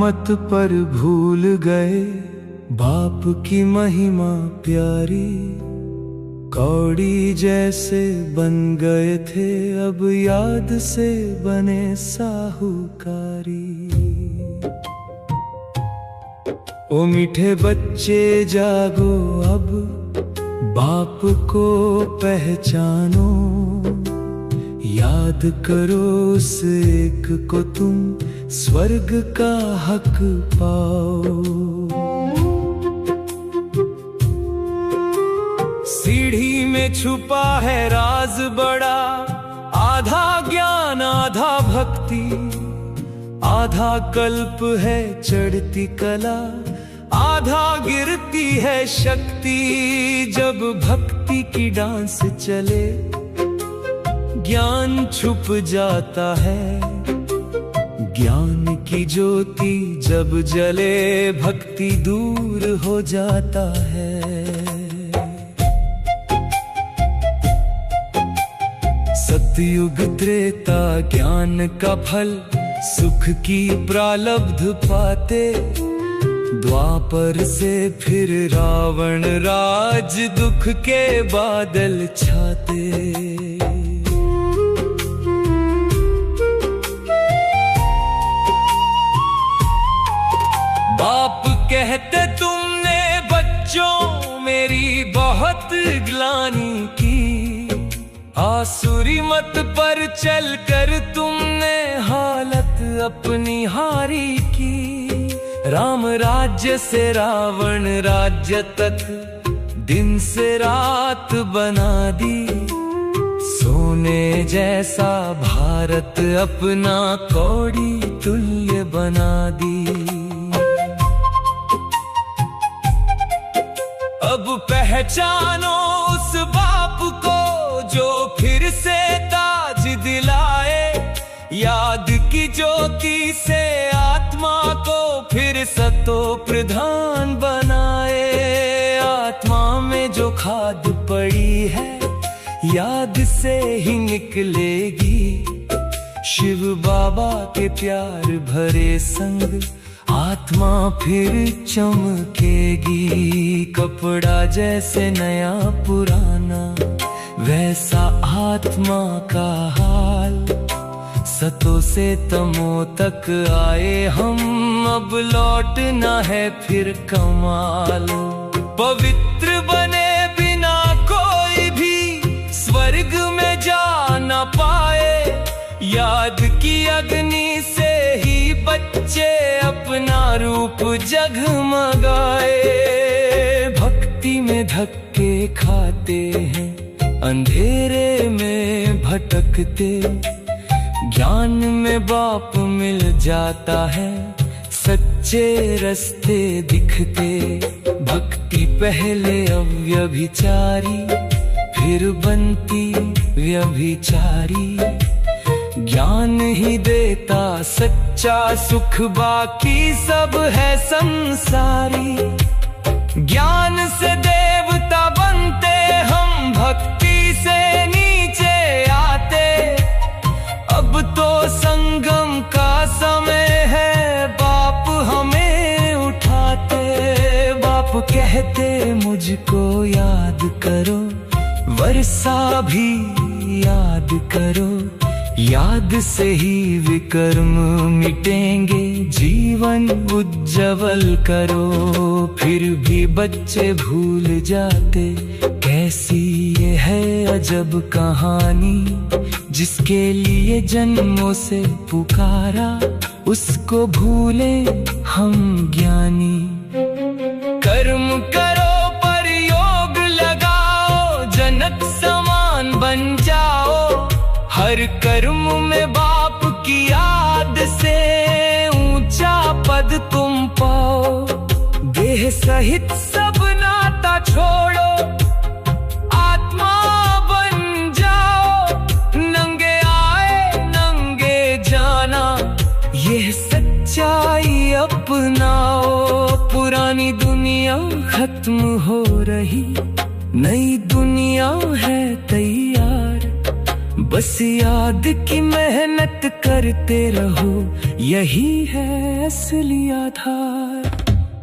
मत पर भूल गए बाप की महिमा प्यारी। कौड़ी जैसे बन गए थे अब याद से बने साहूकारी। ओ मीठे बच्चे जागो अब बाप को पहचानो। याद करो उस एक को तुम स्वर्ग का हक पाओ। सीढ़ी में छुपा है राज बड़ा, आधा ज्ञान आधा भक्ति, आधा कल्प है चढ़ती कला, आधा गिरती है शक्ति। जब भक्ति की डांस चले ज्ञान छुप जाता है। ज्ञान की ज्योति जब जले भक्ति दूर हो जाता है। सतयुग त्रेता ज्ञान का फल सुख की प्रालब्ध पाते। द्वापर से फिर रावण राज दुख के बादल छाते। बाप कहते तुमने बच्चों मेरी बहुत ग्लानि की। आसुरी मत पर चलकर तुमने हालत अपनी हारी की। राम राज्य से रावण राज्य तक दिन से रात बना दी। सोने जैसा भारत अपना कौड़ी तुल्य बना दी। अब पहचानो उस बाप को जो फिर से ताज दिलाए। याद की ज्योति से आत्मा को फिर सतो प्रधान बनाए। आत्मा में जो खाद पड़ी है याद से ही निकलेगी। शिव बाबा के प्यार भरे संग आत्मा फिर चमकेगी। कपड़ा जैसे नया पुराना वैसा आत्मा का हाल। सतो से तमो तक आए हम अब लौटना है फिर कमाल। पवित्र बने बिना कोई भी स्वर्ग में जा न पाए। याद की अग्नि से ही बच्चे अपना रूप जगमगाए। भक्ति में धक्के खाते हैं अंधेरे में भटकते। ज्ञान में बाप मिल जाता है सच्चे रास्ते दिखते। भक्ति पहले अव्यभिचारी फिर बनती व्यभिचारी। ज्ञान ही देता सच्चा सुख बाकी सब है संसारी। ज्ञान से देवता बनते हम भक्ति से नीचे आते। अब तो संगम का समय है बाप हमें उठाते। बाप कहते मुझको याद करो वर्षा भी याद करो। याद से ही विकर्म मिटेंगे जीवन उज्जवल करो। फिर भी बच्चे भूल जाते कैसी ये है अजब कहानी। जिसके लिए जन्मों से पुकारा उसको भूले हम ज्ञानी। कर्म करो पर योग लगाओ जनक समान बन जाओ। हर कर्म में बाप की याद से ऊंचा पद तुम पाओ। देह सहित सब नाता छोड़ो आत्मा बन जाओ। नंगे आए नंगे जाना ये सच्चाई अपनाओ। पुरानी दुनिया खत्म हो रही नई दुनिया है तैयार। बस याद की मेहनत करते रहो, यही है असली आधार।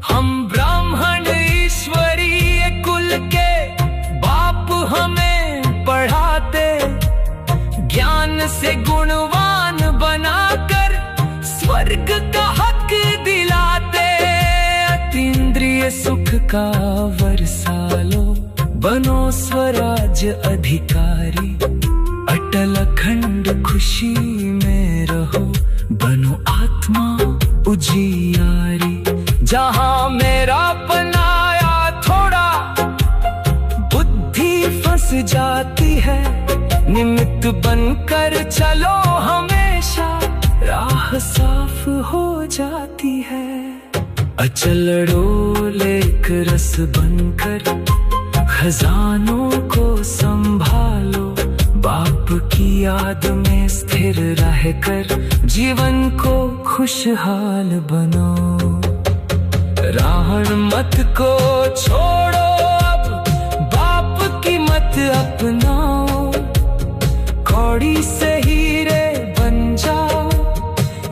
हम ब्राह्मण ईश्वरीय कुल के बाप हमें पढ़ाते, ज्ञान से गुणवान बनाकर स्वर्ग का हक दिलाते। अतीन्द्रिय सुख का वर्षा लो, बनो स्वराज अधिकारी। अटल अखंड खुशी में रहो, बनो आत्मा उजियारी। जहां मेरा बनाया थोड़ा बुद्धि फंस जाती है, निमित्त बनकर चलो हमेशा, राह साफ हो जाती है। अचल डोले एक रस बनकर खजानों को संभालो, बाप की याद में स्थिर रहकर जीवन को खुशहाल बनाओ। रावण मत को छोड़ो अब, बाप की मत अपनाओ। कौड़ी से हीरे बन जाओ,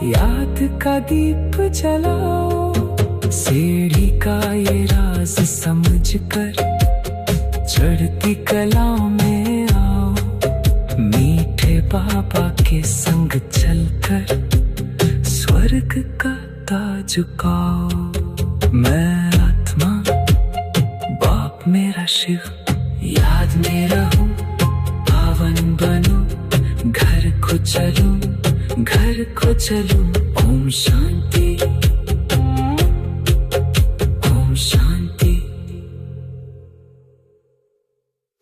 याद का दीप जलाओ। सीढ़ी का ये राज समझकर चढ़ती कला में आओ, मीठे बाबा के संग चलकर स्वर्ग का ताज झुकाओ। मैं आत्मा, बाप मेरा शिव, याद में रहूं, पावन बनूं, घर को चलूं, घर को चलूं। ओम शांति।